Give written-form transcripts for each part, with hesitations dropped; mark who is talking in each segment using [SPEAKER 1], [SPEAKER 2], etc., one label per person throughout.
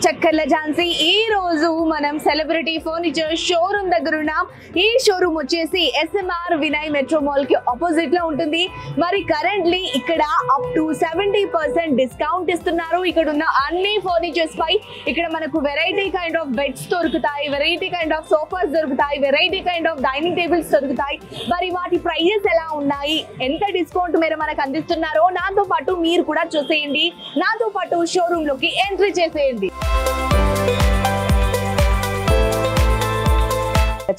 [SPEAKER 1] చక్కర్ల ఝాన్సీ ఈ రోజు మనం సెలబ్రిటీ ఫర్నిచర్ షోరూమ్ దగ్గర ఉన్నాం. ఈ షోరూమ్ వచ్చేసి SMR వినయ్ మెట్రో మాల్ కి ఆపోజిట్ లో ఉంటుంది. మరి కరెంట్లీ ఇక్కడ అప్ టు 70% డిస్కౌంట్ ఇస్తున్నారు. ఇక్కడ ఉన్న అన్ని ఫర్నిచర్స్ పై ఇక్కడ మనకు వెరైటీ కైండ్ ఆఫ్ బెడ్స్ దొరుకుతాయి, వెరైటీ కైండ్ ఆఫ్ సోఫాస్ దొరుకుతాయి, variety kind of dining tables దొరుకుతాయి. మరి వాటి ప్రైజెస్ ఎలా ఉన్నాయి, ఎంత డిస్కౌంట్ మీరు మనకు అందిస్తున్నారో నాతో పాటు మీరు కూడా చూసేయండి. నాతో పాటు షోరూమ్ లోకి ఎంట్రీ చేసేయండి.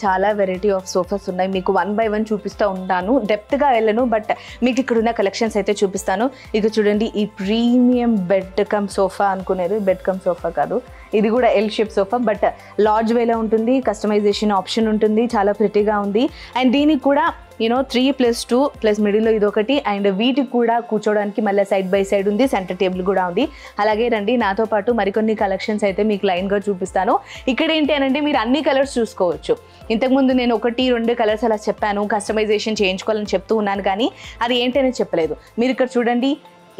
[SPEAKER 1] చాలా వెరైటీ ఆఫ్ సోఫాస్ ఉన్నాయి. మీకు 1 by 1 చూపిస్తూ ఉంటాను. డెప్త్గా వెళ్ళను, బట్ మీకు ఇక్కడ ఉన్న కలెక్షన్స్ అయితే చూపిస్తాను. ఇక చూడండి, ఈ ప్రీమియం బెడ్ కమ్ సోఫా అనుకునేది, బెడ్ కమ్ సోఫా కాదు, ఇది కూడా L shape sofa, but large వేలో ఉంటుంది. కస్టమైజేషన్ ఆప్షన్ ఉంటుంది, చాలా ప్రిటీగా ఉంది. అండ్ దీనికి కూడా 3+2 ప్లస్ మిడిల్లో ఇది ఒకటి, అండ్ వీటికి కూడా కూర్చోడానికి మళ్ళీ సైడ్ బై సైడ్ ఉంది, సెంటర్ టేబుల్ కూడా ఉంది. అలాగే రండి, నాతో పాటు మరికొన్ని కలెక్షన్స్ అయితే మీకు లైన్గా చూపిస్తాను. ఇక్కడ ఏంటి అనంటే మీరు అన్ని కలర్స్ చూసుకోవచ్చు. ఇంతకుముందు నేను 1-2 కలర్స్ అలా చెప్పాను, కస్టమైజేషన్ చేయించుకోవాలని చెప్తూ ఉన్నాను, కానీ అది ఏంటనే చెప్పలేదు. మీరు ఇక్కడ చూడండి,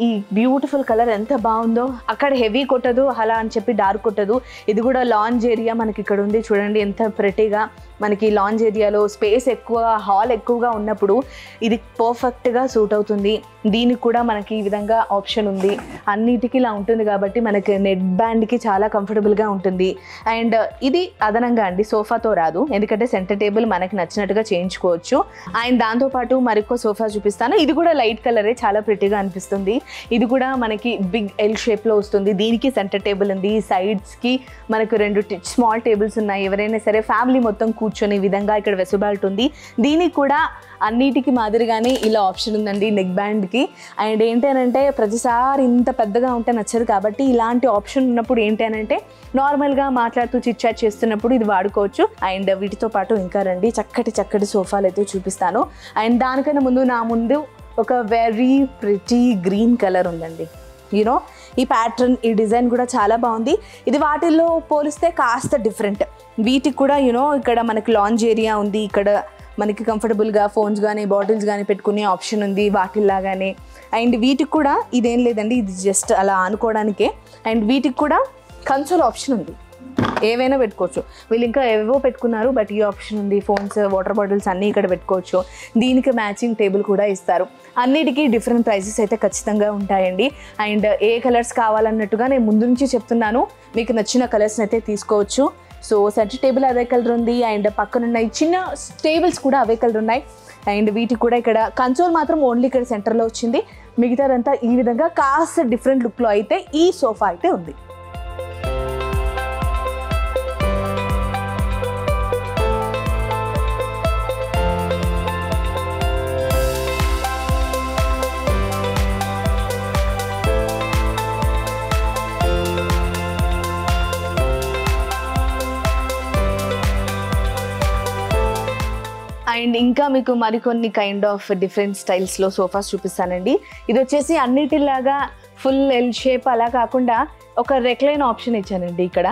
[SPEAKER 1] ఈ బ్యూటిఫుల్ కలర్ ఎంత బాగుందో. అక్కడ హెవీ కొట్టదు అలా అని చెప్పి డార్క్ కొట్టదు. ఇది కూడా లాంజ్ ఏరియా మనకి ఇక్కడ ఉంది. చూడండి ఎంత ప్రెటీగా మనకి లాంజ్ ఏరియాలో స్పేస్ ఎక్కువ, హాల్ ఎక్కువగా ఉన్నప్పుడు ఇది పర్ఫెక్ట్గా సూట్ అవుతుంది. దీనికి కూడా మనకి ఈ విధంగా ఆప్షన్ ఉంది. అన్నిటికీ ఇలా ఉంటుంది కాబట్టి మనకి నెట్ బ్యాండ్కి చాలా కంఫర్టబుల్గా ఉంటుంది. అండ్ ఇది అదనంగా అండి, సోఫాతో రాదు, ఎందుకంటే సెంటర్ టేబుల్ మనకి నచ్చినట్టుగా చేయించుకోవచ్చు. అండ్ దాంతోపాటు మరొక సోఫా చూపిస్తాను. ఇది కూడా లైట్ కలరే, చాలా ప్రిటీగా అనిపిస్తుంది. ఇది కూడా మనకి బిగ్ ఎల్ షేప్లో వస్తుంది. దీనికి సెంటర్ టేబుల్ ఉంది, సైడ్స్కి మనకు 2 స్మాల్ టేబుల్స్ ఉన్నాయి. ఎవరైనా సరే ఫ్యామిలీ మొత్తం కూర్చొని విధంగా ఇక్కడ వెసులుబాటు ఉంది. దీనికి కూడా అన్నిటికీ మాదిరిగానే ఇలా ఆప్షన్ ఉందండి నెక్ బ్యాండ్కి. అండ్ ఏంటంటే ప్రతిసారి ఇంత పెద్దగా ఉంటే నచ్చదు, కాబట్టి ఇలాంటి ఆప్షన్ ఉన్నప్పుడు ఏంటంటే నార్మల్గా మాట్లాడుతూ చిట్ చాట్ చేస్తున్నప్పుడు ఇది వాడుకోవచ్చు. అండ్ వీటితో పాటు ఇంకా రండి, చక్కటి సోఫాలు అయితే చూపిస్తాను. అండ్ దానికన్నా ముందు ఒక వెరీ ప్రిటీ గ్రీన్ కలర్ ఉందండి. ఈ ప్యాటర్న్, ఈ డిజైన్ కూడా చాలా బాగుంది. ఇది వాటిల్లో పోలిస్తే కాస్త డిఫరెంట్. వీటికి కూడా ఇక్కడ మనకి లాంజ్ ఏరియా ఉంది. ఇక్కడ మనకి కంఫర్టబుల్గా ఫోన్స్ కానీ బాటిల్స్ కానీ పెట్టుకునే ఆప్షన్ ఉంది వాటిల్లాగానే. అండ్ వీటికి కూడా ఇదేం లేదండి, ఇది జస్ట్ అలా ఆనుకోవడానికే. అండ్ వీటికి కూడా కన్సోల్ ఆప్షన్ ఉంది, ఏవైనా పెట్టుకోవచ్చు. వీళ్ళు ఇంకా ఏవో పెట్టుకున్నారు, బట్ ఈ ఆప్షన్ ఉంది. ఫోన్స్, వాటర్ బాటిల్స్ అన్నీ ఇక్కడ పెట్టుకోవచ్చు. దీనికి మ్యాచింగ్ టేబుల్ కూడా ఇస్తారు. అన్నిటికీ డిఫరెంట్ ప్రైజెస్ అయితే ఖచ్చితంగా ఉంటాయండి. అండ్ ఏ కలర్స్ కావాలన్నట్టుగా నేను ముందు నుంచి చెప్తున్నాను, మీకు నచ్చిన కలర్స్ని అయితే తీసుకోవచ్చు. సో సెంటర్ టేబుల్ అవే కలర్ ఉంది, అండ్ పక్కనున్న చిన్న టేబుల్స్ కూడా అవే కలర్ ఉన్నాయి. అండ్ వీటికి కూడా ఇక్కడ కన్సోల్ మాత్రం ఓన్లీ ఇక్కడ సెంటర్లో వచ్చింది. మిగతాదంతా ఈ విధంగా కాస్త డిఫరెంట్ లుక్లో అయితే ఈ సోఫా అయితే ఉంది. అండ్ ఇంకా మీకు మరికొన్ని కైండ్ ఆఫ్ డిఫరెంట్ స్టైల్స్లో సోఫాస్ చూపిస్తానండి. ఇది వచ్చేసి అన్నిటిలాగా ఫుల్ ఎల్ షేప్ అలా కాకుండా ఒక రెక్లైన్ ఆప్షన్ ఇచ్చానండి ఇక్కడ.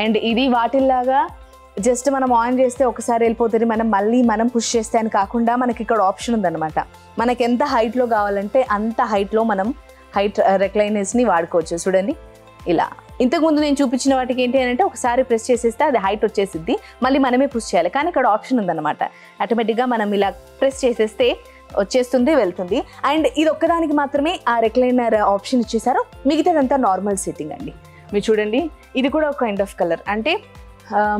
[SPEAKER 1] అండ్ ఇది వాటిల్లాగా జస్ట్ మనం ఆన్ చేస్తే ఒకసారి వెళ్ళిపోతుంది, మనం పుష్ చేస్తే అని కాకుండా మనకి ఇక్కడ ఆప్షన్ ఉందన్నమాట. మనకి ఎంత హైట్లో కావాలంటే అంత హైట్లో మనం రెక్లైనర్స్ని వాడుకోవచ్చు. చూడండి ఇలా. ఇంతకుముందు నేను చూపించిన వాటికి ఏంటి అంటే ఒకసారి ప్రెస్ చేసేస్తే అది హైట్ వచ్చేసిద్ది, మళ్ళీ మనమే పుష్ చేయాలి. కానీ ఇక్కడ ఆప్షన్ ఉందన్నమాట, ఆటోమేటిక్గా మనం ఇలా ప్రెస్ చేసేస్తే వచ్చేస్తుంది, వెళ్తుంది. అండ్ ఇది ఒక్కదానికి మాత్రమే ఆ రెక్లైనర్ ఆప్షన్ ఇచ్చేసారు, మిగతాదంతా నార్మల్ సిట్టింగ్ అండి. మీరు చూడండి, ఇది కూడా ఒక కైండ్ ఆఫ్ కలర్, అంటే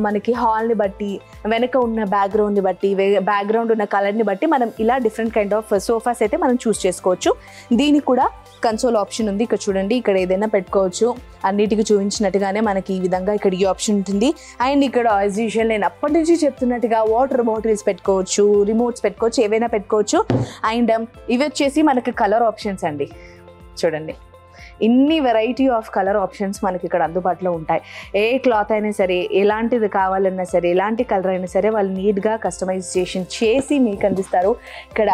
[SPEAKER 1] మనకి హాల్ని బట్టి, వెనక ఉన్న బ్యాక్గ్రౌండ్ని బట్టి, బ్యాక్గ్రౌండ్ ఉన్న కలర్ని బట్టి మనం ఇలా డిఫరెంట్ కైండ్ ఆఫ్ సోఫాస్ అయితే మనం చూస్ చేసుకోవచ్చు. దీనికి కూడా కన్సోల్ ఆప్షన్ ఉంది. ఇక్కడ చూడండి, ఇక్కడ ఏదైనా పెట్టుకోవచ్చు. అన్నిటికీ చూపించినట్టుగానే మనకి ఈ విధంగా ఇక్కడ ఈ ఆప్షన్ ఉంటుంది. అండ్ ఇక్కడ యాజ్ యూజువల్ నేను అప్పటి నుంచి చెప్తున్నట్టుగా వాటర్ బాటిల్స్ పెట్టుకోవచ్చు, రిమోట్స్ పెట్టుకోవచ్చు, ఏవైనా పెట్టుకోవచ్చు. అండ్ ఇవి వచ్చేసి మనకి కలర్ ఆప్షన్స్ అండి. చూడండి, ఇన్ని వెరైటీ ఆఫ్ కలర్ ఆప్షన్స్ మనకి ఇక్కడ అందుబాటులో ఉంటాయి. ఏ క్లాత్ అయినా సరే, ఎలాంటిది కావాలన్నా సరే, ఎలాంటి కలర్ అయినా సరే వాళ్ళు నీట్గా కస్టమైజేషన్ చేసి మీకు అందిస్తారు. ఇక్కడ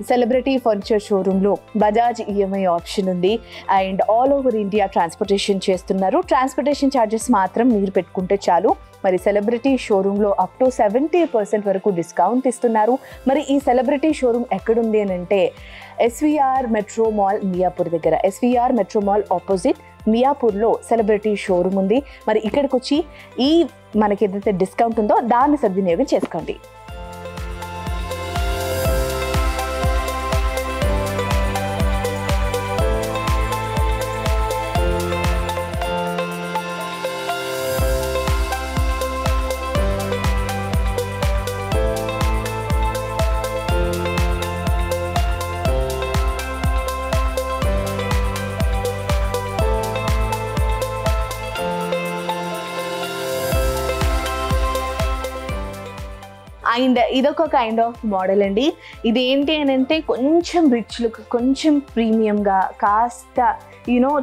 [SPEAKER 1] సెలబ్రిటీ ఫర్నిచర్ షోరూంలో బజాజ్ ఈఎంఐ ఆప్షన్ ఉంది. And all over India transportation చేస్తున్నారు. ట్రాన్స్పోర్టేషన్ ఛార్జెస్ మాత్రం మీరు పెట్టుకుంటే చాలు. మరి సెలబ్రిటీ షోరూంలో అప్ టు 70% వరకు డిస్కౌంట్ ఇస్తున్నారు. మరి ఈ సెలబ్రిటీ షోరూమ్ ఎక్కడుంది అని అంటే SVR మెట్రో మాల్ మియాపూర్ దగ్గర, SVR మెట్రో మాల్ ఆపోజిట్ మియాపూర్లో సెలబ్రిటీ షోరూమ్ ఉంది. మరి ఇక్కడికి వచ్చి ఈ మనకి ఏదైతే డిస్కౌంట్ ఉందో దాన్ని సద్వినియోగం చేసుకోండి. అండ్ ఇదొక కైండ్ ఆఫ్ మోడల్ అండి. ఇది ఏంటి అని అంటే కొంచెం రిచ్ లుక్, కొంచెం ప్రీమియంగా, కాస్త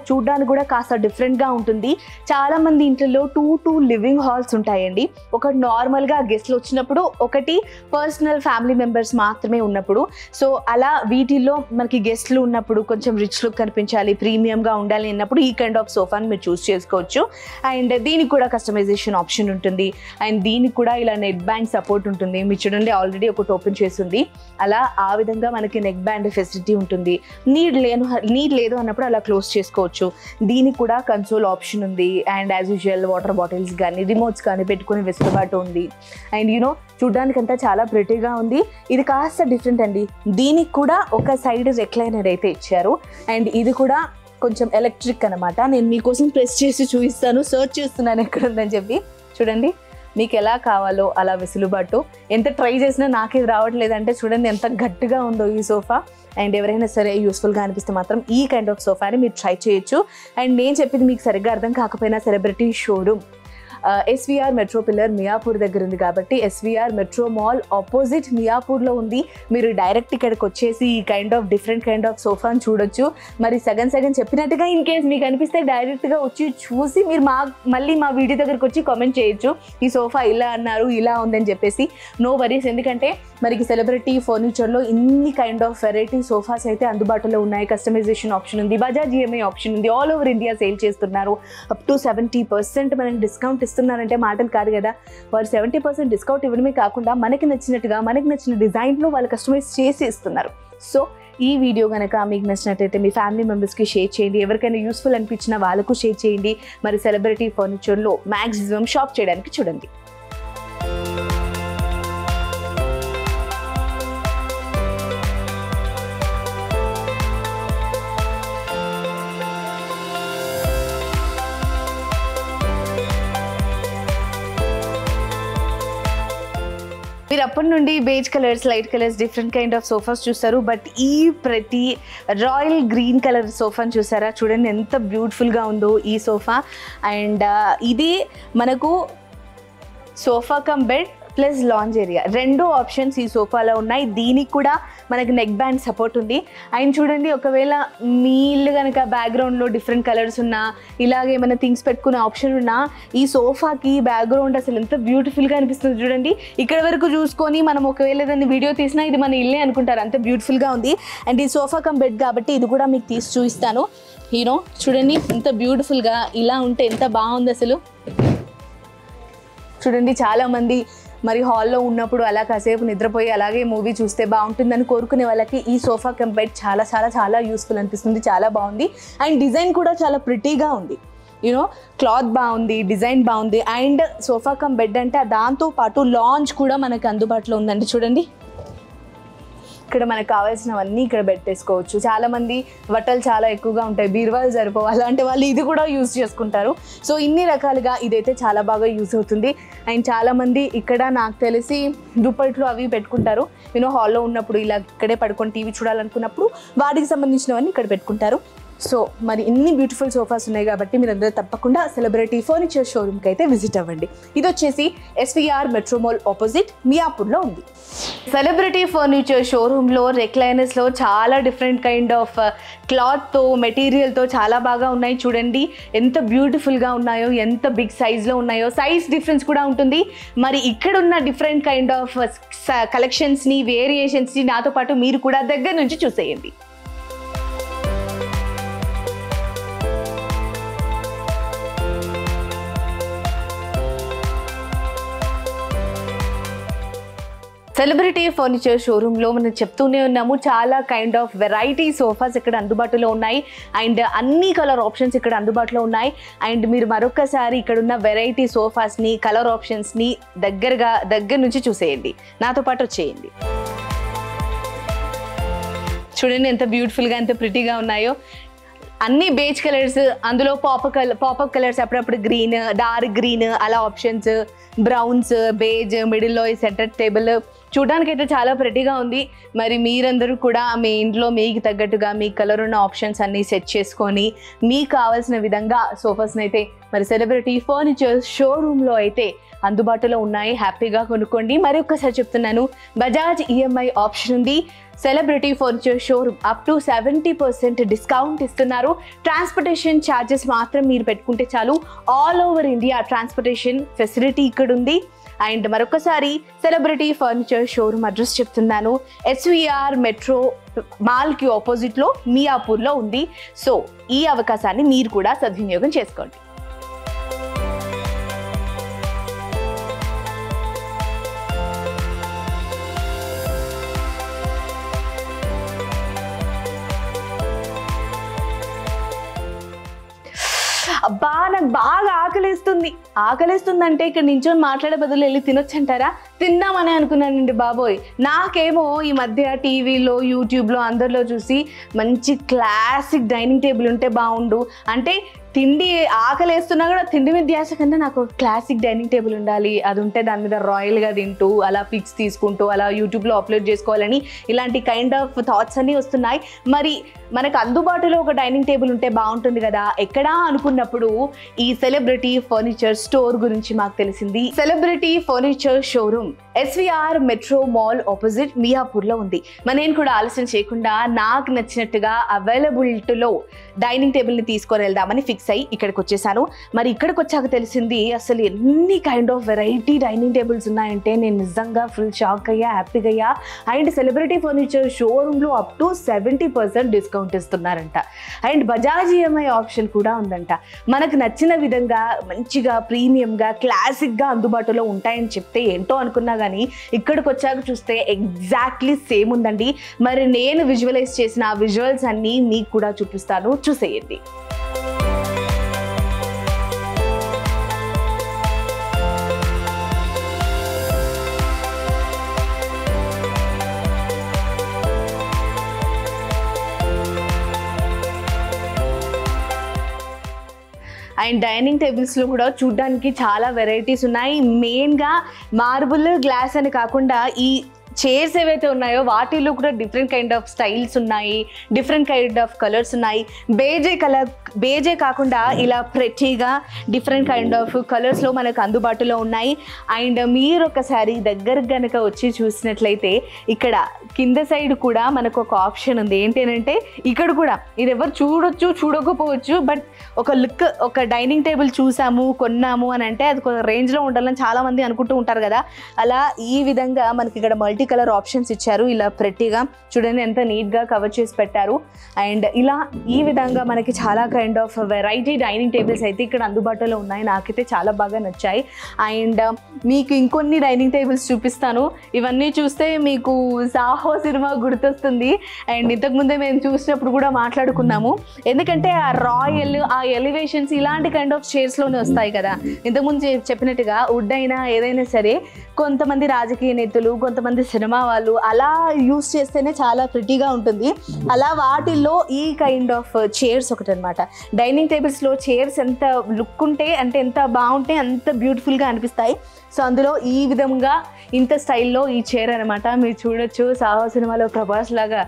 [SPEAKER 1] చూడ్డానికి కూడా కాస్త డిఫరెంట్గా ఉంటుంది. చాలామంది ఇంట్లో 2 లివింగ్ హాల్స్ ఉంటాయండి. ఒకటి నార్మల్గా గెస్ట్లు వచ్చినప్పుడు, ఒకటి పర్సనల్ ఫ్యామిలీ మెంబర్స్ మాత్రమే ఉన్నప్పుడు. సో అలా వీటిల్లో మనకి గెస్ట్లు ఉన్నప్పుడు కొంచెం రిచ్ లుక్ కనిపించాలి, ప్రీమియంగా ఉండాలి అన్నప్పుడు ఈ కైండ్ ఆఫ్ సోఫాని మీరు చూస్ చేసుకోవచ్చు. అండ్ దీనికి కూడా కస్టమైజేషన్ ఆప్షన్ ఉంటుంది. అండ్ దీనికి కూడా ఇలా నెక్ బ్యాండ్ సపోర్ట్ ఉంటుంది. మీరు చూడండి ఆల్రెడీ ఒకటి ఓపెన్ చేస్తుంది. అలా ఆ విధంగా మనకి నెక్ బ్యాండ్ ఫెసిలిటీ ఉంటుంది. నీడ్ లేదు అన్నప్పుడు అలా క్లోజ్ చేసుకోవచ్చు. దీనికి కూడా కన్సోల్ ఆప్షన్ ఉంది. And as usual water bottles కానీ రిమోట్స్ కానీ పెట్టుకునే వెసులుబాటు ఉంది. అండ్ చూడ్డానికి అంతా చాలా ప్రిటీగా ఉంది. ఇది కాస్త డిఫరెంట్ అండి. దీనికి కూడా ఒక సైడ్ రెక్లైనర్ అయితే ఇచ్చారు. అండ్ ఇది కూడా కొంచెం ఎలక్ట్రిక్ అనమాట. నేను మీకోసం ప్రెస్ చేసి చూపిస్తాను. సర్చ్ చేస్తున్నాను ఎక్కడ ఉందని చెప్పి. చూడండి మీకు ఎలా కావాలో అలా వెసులుబాటు. ఎంత ట్రై చేసినా నాకేది రావట్లేదంటే చూడండి ఎంత గట్టిగా ఉందో ఈ సోఫా. అండ్ ఎవరైనా సరే యూస్ఫుల్గా అనిపిస్తే మాత్రం ఈ కైండ్ ఆఫ్ సోఫాని మీరు ట్రై చేయొచ్చు. అండ్ నేను చెప్పింది మీకు సరిగ్గా అర్థం కాకపోయినా celebrity showroom SVR metro pillar Miyapur దగ్గర ఉంది కాబట్టి ఎస్విఆర్ మెట్రో మాల్ ఆపోజిట్ మియాపూర్లో ఉంది. మీరు డైరెక్ట్ ఇక్కడికి వచ్చేసి ఈ kind of different kind of సోఫాని చూడొచ్చు. మరి సగం చెప్పినట్టుగా ఇన్ కేస్ మీకు అనిపిస్తే డైరెక్ట్గా వచ్చి చూసి మీరు మళ్ళీ మా వీడియో దగ్గరకు వచ్చి కామెంట్ చేయొచ్చు. ఈ సోఫా ఇలా అన్నారు, ఇలా ఉందని చెప్పేసి. నో వరీస్, ఎందుకంటే మనకి సెలబ్రిటీ ఫర్నిచర్లో ఇన్ని కైండ్ ఆఫ్ వెరైటీ సోఫాస్ అయితే అందుబాటులో ఉన్నాయి. కస్టమైజేషన్ ఆప్షన్ ఉంది, బజాజ్ ఈఎంఐ ఆప్షన్ ఉంది. ఆల్ ఓవర్ ఇండియా సేల్ చేస్తున్నారు. అప్ టు 70% మనకి డిస్కౌంట్ ఇస్తున్నారంటే మాటలు కాదు కదా. వాళ్ళు 70% డిస్కౌంట్ ఇవ్వడమే కాకుండా మనకి నచ్చినట్టుగా మనకి నచ్చిన డిజైన్లో వాళ్ళు కస్టమైజ్ చేసి ఇస్తున్నారు. సో ఈ వీడియో కనుక మీకు నచ్చినట్టయితే మీ ఫ్యామిలీ మెంబర్స్కి షేర్ చేయండి. ఎవరికైనా యూస్ఫుల్ అనిపించిన వాళ్ళకు షేర్ చేయండి. మరి సెలబ్రిటీ ఫర్నిచర్లో మ్యాక్సిమం షాప్ చేయడానికి చూడండి. మీరు అప్పటి నుండి beige colours, light colours, different kind of sofas చూస్తారు. బట్ ఈ ప్రతి రాయల్ గ్రీన్ కలర్ సోఫాని చూసారా? చూడండి ఎంత బ్యూటిఫుల్గా ఉందో ఈ సోఫా. అండ్ ఇది మనకు sofa cum bed plus lounge area, 2 options ఈ సోఫాలో ఉన్నాయి. దీనికి కూడా మనకి నెక్ బ్యాండ్ సపోర్ట్ ఉంది. అండ్ చూడండి, ఒకవేళ మీ ఇల్లు కనుక బ్యాక్గ్రౌండ్లో డిఫరెంట్ కలర్స్ ఉన్నా, ఇలాగే ఏమైనా థింగ్స్ పెట్టుకునే ఆప్షన్ ఉన్నా, ఈ సోఫాకి బ్యాక్గ్రౌండ్ అసలు ఎంత బ్యూటిఫుల్గా అనిపిస్తుంది చూడండి. ఇక్కడ వరకు చూసుకొని మనం ఒకవేళ ఏదైనా వీడియో తీసినా ఇది మన ఇల్లే అనుకుంటారు, అంత బ్యూటిఫుల్గా ఉంది. అండ్ ఈ సోఫా కమ్ బెడ్ కాబట్టి ఇది కూడా మీకు తీసి చూపిస్తాను. చూడండి ఎంత బ్యూటిఫుల్గా ఇలా ఉంటే ఎంత బాగుంది అసలు. చూడండి, చాలామంది మరి హాల్లో ఉన్నప్పుడు అలా కాసేపు నిద్రపోయి అలాగే మూవీ చూస్తే బాగుంటుందని కోరుకునే వాళ్ళకి ఈ సోఫా కమ్ బెడ్ చాలా చాలా చాలా యూస్ఫుల్ అనిపిస్తుంది. చాలా బాగుంది. అండ్ డిజైన్ కూడా చాలా ప్రిటీగా ఉంది. క్లాత్ బాగుంది, డిజైన్ బాగుంది. అండ్ సోఫా కమ్ బెడ్ అంటే దాంతోపాటు లాంజ్ కూడా మనకు అందుబాటులో ఉందండి. చూడండి, ఇక్కడ మనకు కావాల్సినవన్నీ ఇక్కడ పెట్టేసుకోవచ్చు. చాలామంది బట్టలు చాలా ఎక్కువగా ఉంటాయి, బీరువాలు సరిపోవాలి అంటే వాళ్ళు ఇది కూడా యూజ్ చేసుకుంటారు. సో ఇన్ని రకాలుగా ఇదైతే చాలా బాగా యూజ్ అవుతుంది. అండ్ చాలామంది ఇక్కడ నాకు తెలిసి దుప్పట్లు అవి పెట్టుకుంటారు. హాల్లో ఉన్నప్పుడు ఇలా ఇక్కడే పడుకొని టీవీ చూడాలనుకున్నప్పుడు వాటికి సంబంధించినవన్నీ ఇక్కడ పెట్టుకుంటారు. సో మరి ఇన్ని బ్యూటిఫుల్ సోఫాస్ ఉన్నాయి కాబట్టి మీరందరూ తప్పకుండా సెలబ్రిటీ ఫర్నిచర్ షోరూమ్కి అయితే విజిట్ అవ్వండి. ఇది వచ్చేసి ఎస్విఆర్ మెట్రో మాల్ ఆపోజిట్ మియాపూర్లో ఉంది. సెలబ్రిటీ ఫర్నిచర్ షోరూంలో రెక్లైనర్స్లో చాలా డిఫరెంట్ కైండ్ ఆఫ్ క్లాత్తో, మెటీరియల్తో చాలా బాగా ఉన్నాయి. చూడండి ఎంత బ్యూటిఫుల్గా ఉన్నాయో, ఎంత బిగ్ సైజ్లో ఉన్నాయో. సైజ్ డిఫరెన్స్ కూడా ఉంటుంది. మరి ఇక్కడ ఉన్న డిఫరెంట్ కైండ్ ఆఫ్ కలెక్షన్స్ని, వేరియేషన్స్ని నాతో పాటు మీరు కూడా దగ్గర నుంచి చూసేయండి. సెలబ్రిటీ ఫర్నిచర్ షోరూంలో మనం చెప్తూనే ఉన్నాము, చాలా కైండ్ ఆఫ్ వెరైటీ సోఫాస్ ఇక్కడ అందుబాటులో ఉన్నాయి అండ్ అన్ని కలర్ ఆప్షన్స్ ఇక్కడ అందుబాటులో ఉన్నాయి. అండ్ మీరు మరొకసారి ఇక్కడ ఉన్న వెరైటీ సోఫాస్ని, కలర్ ఆప్షన్స్ని దగ్గర నుంచి చూసేయండి, నాతో పాటు వచ్చేయండి. చూడండి ఎంత బ్యూటిఫుల్గా, ఎంత ప్రిటీగా ఉన్నాయో. అన్ని బేజ్ కలర్స్, అందులో పాపప్ కలర్స్, అప్పుడప్పుడు గ్రీన్, డార్క్ గ్రీన్ అలా ఆప్షన్స్, బ్రౌన్స్, బేజ్, మిడిల్లో ఈ సెంటర్ టేబుల్ చూడడానికి అయితే చాలా ప్రెటీగా ఉంది. మరి మీరందరూ కూడా మీ ఇంట్లో మీకు తగ్గట్టుగా మీ కలర్ ఉన్న ఆప్షన్స్ అన్నీ సెట్ చేసుకొని మీకు కావాల్సిన విధంగా సోఫాస్ని అయితే మరి సెలబ్రిటీ ఫర్నిచర్ షోరూంలో అయితే అందుబాటులో ఉన్నాయి. హ్యాపీగా కొనుక్కోండి. మరి ఒక్కసారి చెప్తున్నాను, బజాజ్ ఈఎంఐ ఆప్షన్ ఉంది. Celebrity furniture showroom up to 70% discount ఇస్తున్నారు. ట్రాన్స్పోర్టేషన్ ఛార్జెస్ మాత్రం మీరు పెట్టుకుంటే చాలు. All over India transportation facility ఇక్కడ ఉంది. అండ్ మరొకసారి సెలబ్రిటీ ఫర్నిచర్ షోరూమ్ అడ్రస్ చెప్తున్నాను, SVR మెట్రో మాల్కి ఆపోజిట్లో మియాపూర్లో ఉంది. సో ఈ అవకాశాన్ని మీరు కూడా సద్వినియోగం చేసుకోండి. అబ్బా, నాకు బాగా ఆకలిస్తుంది అంటే ఇక్కడ నించొని మాట్లాడే బదులు వెళ్ళి తినొచ్చు అంటారా? తిందామని అనుకున్నానండి బాబోయ్. నాకేమో ఈ మధ్య టీవీలో, యూట్యూబ్లో అందరిలో చూసి మంచి క్లాసిక్ డైనింగ్ టేబుల్ ఉంటే బాగుండు అంటే, తిండి ఆకలేస్తున్నా కూడా తిండి మీద ధ్యాస కన్నా నాకు క్లాసిక్ డైనింగ్ టేబుల్ ఉండాలి, అది ఉంటే దాని మీద రాయల్గా తింటూ అలా పిక్స్ తీసుకుంటూ అలా యూట్యూబ్లో అప్లోడ్ చేసుకోవాలని ఇలాంటి కైండ్ ఆఫ్ థాట్స్ అన్నీ వస్తున్నాయి. మరి మనకు అందుబాటులో ఒక డైనింగ్ టేబుల్ ఉంటే బాగుంటుంది కదా ఎక్కడా అనుకున్నప్పుడు ఈ సెలబ్రిటీ ఫర్నిచర్ స్టోర్ గురించి మాకు తెలిసింది. Celebrity furniture showroom SVR metro mall opposite మియాపూర్లో ఉంది. మరి నేను కూడా ఆలస్యం చేయకుండా నాకు నచ్చినట్టుగా అవైలబిలిటీలో డైనింగ్ టేబుల్ని తీసుకొని వెళ్దామని ఫిక్స్ అయ్యి ఇక్కడికి వచ్చేసాను. మరి ఇక్కడికి వచ్చాక తెలిసింది అసలు ఎన్ని kind of variety dining tables ఉన్నాయంటే నేను నిజంగా ఫుల్ షాక్ అయ్యా, హ్యాపీగా అయ్యా. అండ్ సెలబ్రిటీ ఫర్నిచర్ షోరూంలో అప్ టు 70% డిస్కౌంట్ ఇస్తున్నారంట. అండ్ బజాజ్ ఈఎంఐ ఆప్షన్ కూడా ఉందంట. మనకు నచ్చిన విధంగా మంచిగా ప్రీమియంగా క్లాసిక్గా అందుబాటులో ఉంటాయని చెప్తే ఏంటో అనుకున్నా కానీ ఇక్కడికి వచ్చాక చూస్తే ఎగ్జాక్ట్లీ సేమ్ ఉందండి. మరి నేను విజువలైజ్ చేసిన ఆ విజువల్స్ అన్నీ మీకు కూడా చూపిస్తాను, చూసేయండి. అండ్ డైనింగ్ టేబుల్స్లో కూడా చూడ్డానికి చాలా వెరైటీస్ ఉన్నాయి. మెయిన్గా మార్బుల్, గ్లాస్ అని కాకుండా ఈ చైర్స్ ఏవైతే ఉన్నాయో వాటిలో కూడా డిఫరెంట్ కైండ్ ఆఫ్ స్టైల్స్ ఉన్నాయి, డిఫరెంట్ కైండ్ ఆఫ్ కలర్స్ ఉన్నాయి. బేజే కాకుండా ఇలా ప్రెటీగా డిఫరెంట్ కైండ్ ఆఫ్ కలర్స్లో మనకు అందుబాటులో ఉన్నాయి. అండ్ మీరు ఒకసారి దగ్గర కనుక వచ్చి చూసినట్లయితే ఇక్కడ కింద సైడ్ కూడా మనకు ఒక ఆప్షన్ ఉంది. ఏంటంటే ఇక్కడ కూడా ఇది ఎవరు చూడొచ్చు చూడకపోవచ్చు, బట్ ఒక లుక్, ఒక డైనింగ్ టేబుల్ చూసాము కొన్నాము అని అంటే అది ఒక రేంజ్లో ఉండాలని చాలామంది అనుకుంటూ ఉంటారు కదా. అలా ఈ విధంగా మనకి ఇక్కడ మల్టీ కలర్ ఆప్షన్స్ ఇచ్చారు. ఇలా ప్రెట్టీగా చూడండి ఎంత నీట్గా కవర్ చేసి పెట్టారు. అండ్ ఇలా ఈ విధంగా మనకి చాలా kind of variety dining tables అయితే ఇక్కడ అందుబాటులో ఉన్నాయి. నాకైతే చాలా బాగా నచ్చాయి. అండ్ మీకు ఇంకొన్ని డైనింగ్ టేబుల్స్ చూపిస్తాను. ఇవన్నీ చూస్తే మీకు సాహో సినిమా గుర్తొస్తుంది. అండ్ ఇంతకుముందే మేము చూసినప్పుడు కూడా మాట్లాడుకున్నాము. ఎందుకంటే ఆ రాయల్, ఆ ఎలివేషన్స్ ఇలాంటి కైండ్ ఆఫ్ చైర్స్లోనే వస్తాయి కదా. ఇంతకుముందు చెప్పినట్టుగా వుడ్ అయినా ఏదైనా సరే కొంతమంది రాజకీయ నేతలు, కొంతమంది సినిమా వాళ్ళు అలా యూస్ చేస్తేనే చాలా ప్రిటీగా ఉంటుంది. అలా వాటిల్లో ఈ కైండ్ ఆఫ్ చైర్స్ ఒకటి అనమాట. డైనింగ్ టేబుల్స్లో చైర్స్ ఎంత లుక్ ఉంటే అంటే ఎంత బాగుంటే అంత బ్యూటిఫుల్గా అనిపిస్తాయి. సో అందులో ఈ విధంగా ఇంత స్టైల్లో ఈ చైర్ అనమాట. మీరు చూడొచ్చు సాహో సినిమాలో ప్రభాస్ లాగా,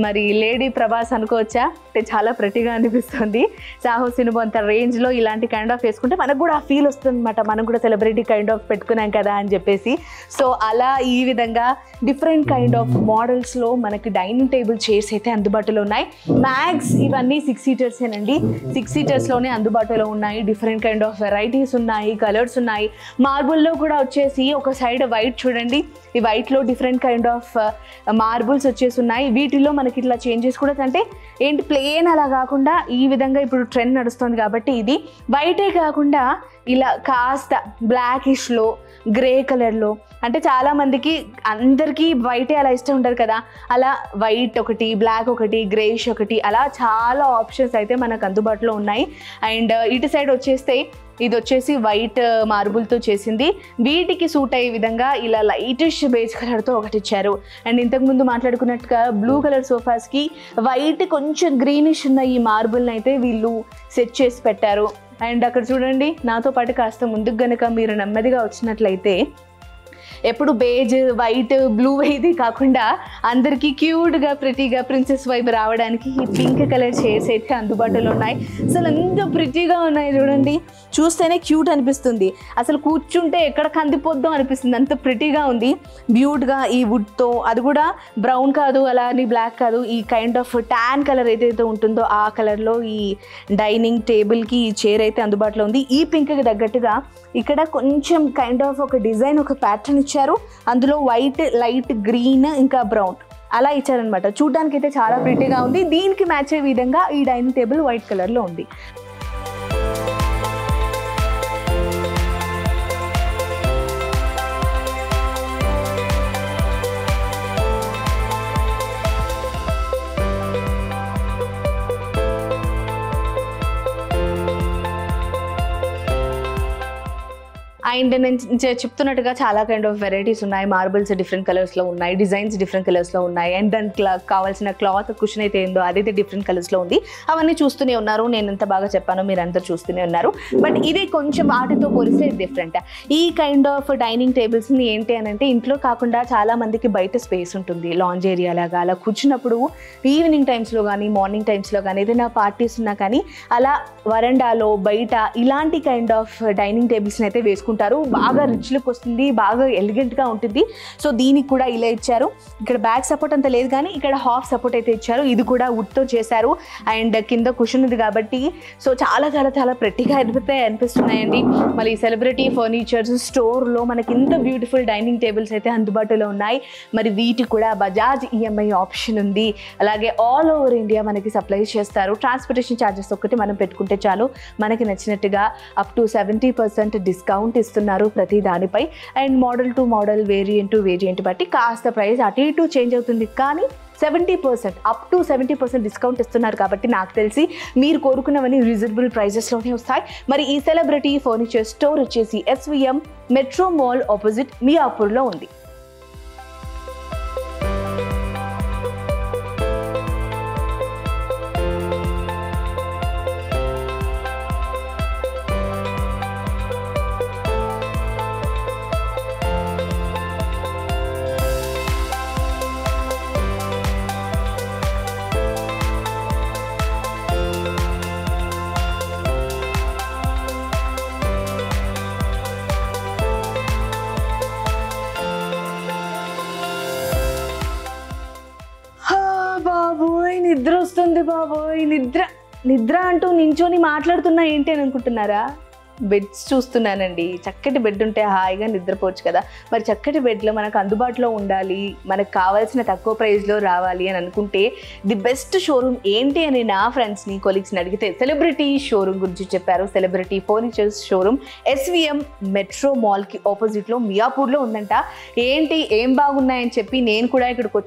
[SPEAKER 1] మరి లేడీ ప్రభాస్ అనుకోవచ్చా, అంటే చాలా ప్రెటీగా అనిపిస్తుంది. సాహో సినిమా అంత రేంజ్లో ఇలాంటి కైండ్ ఆఫ్ వేసుకుంటే మనకు కూడా ఆ ఫీల్ వస్తుంది అనమాట, మనం కూడా సెలబ్రిటీ కైండ్ ఆఫ్ పెట్టుకున్నాం కదా అని చెప్పేసి. సో అలా ఈ విధంగా డిఫరెంట్ కైండ్ ఆఫ్ మోడల్స్లో మనకి డైనింగ్ టేబుల్ చైర్స్ అయితే అందుబాటులో ఉన్నాయి. మ్యాక్స్ ఇవన్నీ 6 సీటర్సేనండి. 6 సీటర్స్లోనే అందుబాటులో ఉన్నాయి. డిఫరెంట్ కైండ్ ఆఫ్ వెరైటీస్ ఉన్నాయి, కలర్స్ ఉన్నాయి. మార్బుల్లో కూడా వచ్చేసి ఒక సైడ్ వైట్ చూడండి, ఈ వైట్లో డిఫరెంట్ కైండ్ ఆఫ్ మార్బుల్స్ వచ్చేసి ఉన్నాయి. వీటిలో మనకి ఇట్లా చేంజెస్ కూడా అంటే ఏంటి ప్లెయిన్ అలా కాకుండా ఈ విధంగా ఇప్పుడు ట్రెండ్ నడుస్తుంది కాబట్టి ఇది వైటే కాకుండా ఇలా కాస్త బ్లాకిష్లో, గ్రే కలర్లో అంటే చాలా మందికి అందరికీ వైటే అలా ఇష్టం ఉండదు కదా, అలా వైట్ ఒకటి, బ్లాక్ ఒకటి, గ్రేష్ ఒకటి, అలా చాలా ఆప్షన్స్ అయితే మనకు అందుబాటులో ఉన్నాయి. అండ్ ఇటు సైడ్ వచ్చేస్తే ఇది వచ్చేసి వైట్ మార్బుల్తో చేసింది. వీటికి సూట్ అయ్యే విధంగా ఇలా లైటిష్ బేజ్ కలర్తో ఒకటి ఇచ్చారు. అండ్ ఇంతకుముందు మాట్లాడుకున్నట్టుగా బ్లూ కలర్ సోఫాస్కి వైట్ కొంచెం గ్రీనిష్ ఉన్న ఈ మార్బుల్ని అయితే వీళ్ళు సెట్ చేసి పెట్టారు. అండ్ అక్కడ చూడండి, నాతో పాటు కాస్త ముందుకు గనుక మీరు నెమ్మదిగా వచ్చినట్లయితే ఎప్పుడు బేజ్, వైట్, బ్లూ ఇది కాకుండా అందరికీ క్యూట్గా, ప్రిటీగా, ప్రిన్సెస్ వైబ్ రావడానికి ఈ పింక్ కలర్ చైర్స్ అయితే అందుబాటులో ఉన్నాయి. అసలు ఎంత ప్రిటీగా ఉన్నాయి చూడండి, చూస్తేనే క్యూట్ అనిపిస్తుంది. అసలు కూర్చుంటే ఎక్కడ కందిపోద్దాం అనిపిస్తుంది, అంత ప్రిటీగా ఉంది. బ్యూట్గా ఈ వుడ్తో, అది కూడా బ్రౌన్ కాదు, అలా అని బ్లాక్ కాదు, ఈ కైండ్ ఆఫ్ ట్యాన్ కలర్ ఏదైతే ఉంటుందో ఆ కలర్లో ఈ డైనింగ్ టేబుల్కి ఈ చైర్ అయితే అందుబాటులో ఉంది. ఈ పింక్కి తగ్గట్టుగా ఇక్కడ కొంచెం కైండ్ ఆఫ్ ఒక డిజైన్, ఒక ప్యాటర్న్ ఇచ్చారు. అందులో వైట్, లైట్ గ్రీన్, ఇంకా బ్రౌన్ అలా ఇచ్చారనమాట. చూడడానికి అయితే చాలా ప్రిటీగా ఉంది. దీనికి మ్యాచ్ అయ్యే విధంగా ఈ డైనింగ్ టేబుల్ వైట్ కలర్లో ఉంది. అండ్ నేను చెప్తున్నట్టుగా చాలా కైండ్ ఆఫ్ వెరైటీస్ ఉన్నాయి. మార్బుల్స్ డిఫరెంట్ కలర్స్లో ఉన్నాయి, డిజైన్స్ డిఫరెంట్ కలర్స్లో ఉన్నాయి. అండ్ దానికి కావాల్సిన క్లాత్, కుషన్ అయితే ఏందో అదైతే డిఫరెంట్ కలర్స్లో ఉంది. అవన్నీ చూస్తూనే ఉన్నారు. నేను ఎంత బాగా చెప్పానో మీరు అందరూ చూస్తూనే ఉన్నారు. బట్ ఇది కొంచెం వాటితో పోలిస్తే డిఫరెంట్. ఈ కైండ్ ఆఫ్ డైనింగ్ టేబుల్స్ని ఏంటి అని అంటే, ఇంట్లో కాకుండా చాలా మందికి బయట స్పేస్ ఉంటుంది, లాంజ్ ఏరియా లాగా. అలా కూర్చున్నప్పుడు ఈవినింగ్ టైమ్స్లో కానీ, మార్నింగ్ టైమ్స్లో కానీ, ఏదైనా పార్టీస్ ఉన్నా కానీ అలా వరండాలో, బయట ఇలాంటి కైండ్ ఆఫ్ డైనింగ్ టేబుల్స్ని అయితే వేసుకుంటారు. బాగా రిచ్ లుక్ వస్తుంది, బాగా ఎలిగెంట్గా ఉంటుంది. సో దీనికి కూడా ఇలా ఇచ్చారు. ఇక్కడ బ్యాక్ సపోర్ట్ అంత లేదు కానీ ఇక్కడ హాఫ్ సపోర్ట్ అయితే ఇచ్చారు. ఇది కూడా వుడ్తో చేశారు. అండ్ కింద కుషన్ ఉంది కాబట్టి సో చాలా చాలా చాలా ప్రెట్టిగా అనిపిస్తున్నాయండి. మళ్ళీ సెలబ్రిటీ ఫర్నిచర్స్ స్టోర్లో మనకి ఇంత బ్యూటిఫుల్ డైనింగ్ టేబుల్స్ అయితే అందుబాటులో ఉన్నాయి. మరి వీటికి కూడా బజాజ్ ఈఎంఐ ఆప్షన్ ఉంది. అలాగే ఆల్ ఓవర్ ఇండియా మనకి సప్లై చేస్తారు. ట్రాన్స్పోర్టేషన్ ఛార్జెస్ ఒక్కటి మనం పెట్టుకుంటే చాలు, మనకి నచ్చినట్టుగా అప్ టు 70% డిస్కౌంట్ ఇస్తున్నారు ప్రతి దానిపై. And model to model, variant to variant బట్టి కాస్త ప్రైస్ అటు ఇటు చేంజ్ అవుతుంది. కానీ 70%, అప్ టు 70% డిస్కౌంట్ ఇస్తున్నారు కాబట్టి నాకు తెలిసి మీరు కోరుకున్నవన్నీ రీజనబుల్ ప్రైజెస్లోనే వస్తాయి. మరి ఈ సెలబ్రిటీ ఫర్నిచర్ స్టోర్ వచ్చేసి SVM మెట్రో మాల్ ఆపోజిట్ మియాపూర్లో ఉంది. బాబోయ్ నిద్ర వస్తుంది, బాబోయ్ నిద్ర అంటూ నించొని మాట్లాడుతున్నా ఏంటి అని అనుకుంటున్నారా? బెడ్స్ చూస్తున్నానండి. చక్కటి బెడ్ ఉంటే హాయిగా నిద్రపోవచ్చు కదా. మరి చక్కటి బెడ్లో మనకు అందుబాటులో ఉండాలి, మనకు కావాల్సిన తక్కువ ప్రైస్లో రావాలి అని అనుకుంటే ది బెస్ట్ షోరూమ్ ఏంటి అని నా ఫ్రెండ్స్ని, కొలీగ్స్ని అడిగితే సెలబ్రిటీ షోరూమ్ గురించి చెప్పారు. Celebrity furnitures showroom SVM metro మాల్కి ఆపోజిట్లో మియాపూర్లో ఉందంట. ఏంటి ఏం బాగున్నాయని చెప్పి నేను కూడా ఇక్కడికి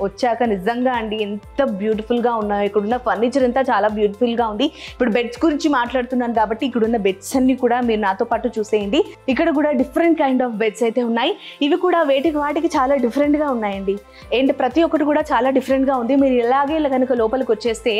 [SPEAKER 1] వచ్చాక నిజంగా అండి ఎంత బ్యూటిఫుల్గా ఉన్నాయో. ఇక్కడున్న ఫర్నిచర్ అంతా చాలా బ్యూటిఫుల్గా ఉంది. ఇప్పుడు బెడ్స్ గురించి మాట్లాడుతున్నాను కాబట్టి ఇక్కడున్న బెడ్స్ అన్ని కూడా మీరు నాతో పాటు చూసేయండి. ఇక్కడ కూడా డిఫరెంట్ కైండ్ ఆఫ్ బెడ్స్ అయితే ఉన్నాయి. ఇవి కూడా వాటికి చాలా డిఫరెంట్గా ఉన్నాయండి. అండ్ ప్రతి ఒక్కటి కూడా చాలా డిఫరెంట్గా ఉంది. మీరు ఇలాగే ఇలా కనుక లోపలికి వచ్చేస్తే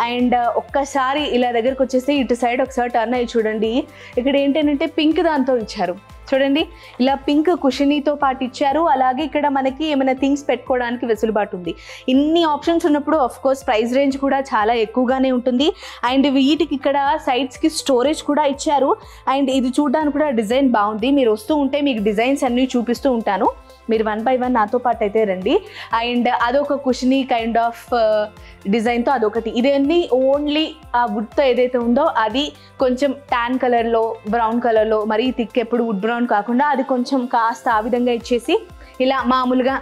[SPEAKER 1] అండ్ ఒక్కసారి ఇలా దగ్గరకు వచ్చేస్తే ఇటు సైడ్ ఒకసారి టర్న్ అయ్యి చూడండి. ఇక్కడ ఏంటంటే పింక్ దాంతో ఇచ్చారు చూడండి, ఇలా పింక్ కుషనీతో పాటు ఇచ్చారు. అలాగే ఇక్కడ మనకి ఏమైనా థింగ్స్ పెట్టుకోవడానికి వెసులుబాటు ఉంది. ఇన్ని ఆప్షన్స్ ఉన్నప్పుడు ఆఫ్ కోర్స్ ప్రైస్ రేంజ్ కూడా చాలా ఎక్కువగానే ఉంటుంది. అండ్ వీటికి ఇక్కడ సైడ్స్కి స్టోరేజ్ కూడా ఇచ్చారు. అండ్ ఇది చూడడానికి కూడా డిజైన్ బాగుంది. మీరు వస్తూ ఉంటే మీకు డిజైన్స్ అన్నీ చూపిస్తూ ఉంటాను. మీరు 1 by 1 నాతో పాటు అయితే రండి. అండ్ అదొక కుషనీ కైండ్ ఆఫ్ డిజైన్తో అదొకటి. ఇదన్నీ ఓన్లీ ఆ వుడ్తో ఏదైతే ఉందో అది కొంచెం ట్యాన్ కలర్లో, బ్రౌన్ కలర్లో, మరీ థిక్ ఎప్పుడు వుడ్ బ్రౌన్ కాకుండా అది కొంచెం కాస్త ఆ విధంగా ఇచ్చేసి ఇలా మామూలుగా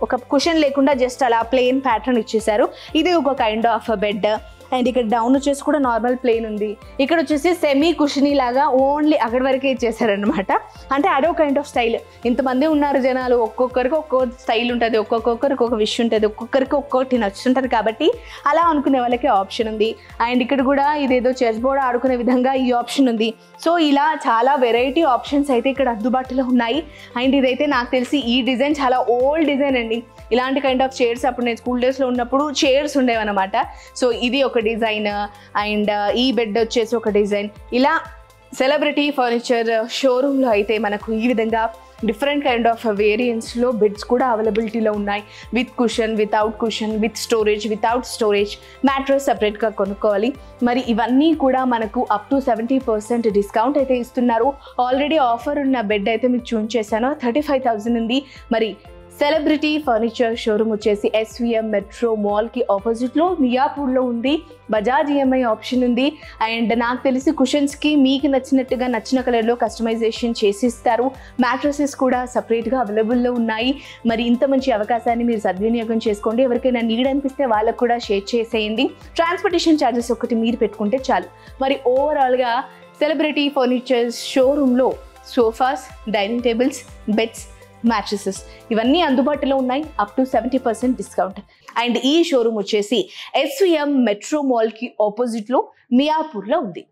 [SPEAKER 1] ఒక కుషన్ లేకుండా జస్ట్ అలా ప్లెయిన్ ప్యాటర్న్ ఇచ్చేసారు. ఇది ఒక కైండ్ ఆఫ్ బెడ్. అండ్ ఇక్కడ డౌన్ వచ్చేసి కూడా నార్మల్ ప్లేన్ ఉంది. ఇక్కడ వచ్చేసి సెమీ కుషనీ లాగా ఓన్లీ అక్కడి వరకే ఇచ్చేసారనమాట. అంటే అడో కైండ్ ఆఫ్ స్టైల్. ఇంతమంది ఉన్నారు జనాలు, ఒక్కొక్కరికి ఒక్కొక్క స్టైల్ ఉంటుంది, ఒక్కొక్కరికి ఒక విష్ ఉంటుంది, ఒక్కొక్కరికి ఒక్కొక్కటి నచ్చుంటుంది. కాబట్టి అలా అనుకునే వాళ్ళకి ఆప్షన్ ఉంది. అండ్ ఇక్కడ కూడా ఇదేదో చెస్ బోర్డ్ ఆడుకునే విధంగా ఈ ఆప్షన్ ఉంది. సో ఇలా చాలా వెరైటీ ఆప్షన్స్ అయితే ఇక్కడ అందుబాటులో ఉన్నాయి. అండ్ ఇదైతే నాకు తెలిసి ఈ డిజైన్ చాలా ఓల్డ్ డిజైన్ అండి. ఇలాంటి కైండ్ ఆఫ్ చైర్స్ అప్పుడు నేను స్కూల్ డేస్లో ఉన్నప్పుడు చైర్స్ ఉండేవన్నమాట. సో ఇది ఒక డిజైన్ అండ్ ఈ బెడ్ వచ్చేసి ఒక డిజైన్. ఇలా సెలబ్రిటీ ఫర్నిచర్ షోరూంలో అయితే మనకు ఈ విధంగా డిఫరెంట్ కైండ్ ఆఫ్ వేరియంట్స్లో బెడ్స్ కూడా అవైలబిలిటీలో ఉన్నాయి. With cushion, without cushion, with storage, without storage, mattress సపరేట్గా కొనుక్కోవాలి. మరి ఇవన్నీ కూడా మనకు అప్ టు 70% డిస్కౌంట్ అయితే ఇస్తున్నారు. ఆల్రెడీ ఆఫర్ ఉన్న బెడ్ అయితే మీకు చూపించేసాను, 35,000 ఉంది. మరి సెలబ్రిటీ ఫర్నిచర్ షోరూమ్ వచ్చేసి SVM మెట్రో మాల్కి ఆపోజిట్లో మియాపూర్లో ఉంది. బజాజ్ EMI ఆప్షన్ ఉంది. అండ్ నాకు తెలిసి కుషన్స్కి మీకు నచ్చినట్టుగా నచ్చిన కలర్లో కస్టమైజేషన్ చేసి ఇస్తారు. మ్యాట్రసెస్ కూడా సపరేట్గా అవైలబుల్లో ఉన్నాయి. మరి ఇంత మంచి అవకాశాన్ని మీరు సద్వినియోగం చేసుకోండి. ఎవరికైనా నీడ్ అనిపిస్తే వాళ్ళకు కూడా షేర్ చేసేయండి. ట్రాన్స్పోర్టేషన్ ఛార్జెస్ ఒకటి మీరు పెట్టుకుంటే చాలు. మరి ఓవరాల్గా సెలబ్రిటీ ఫర్నిచర్ షోరూంలో sofas, dining tables, beds, mattresses ఇవన్నీ అందుబాటులో ఉన్నాయి అప్ టు 70% డిస్కౌంట్. అండ్ ఈ షోరూమ్ వచ్చేసి SVM మెట్రో మాల్కి ఆపోజిట్లో మియాపూర్లో ఉంది.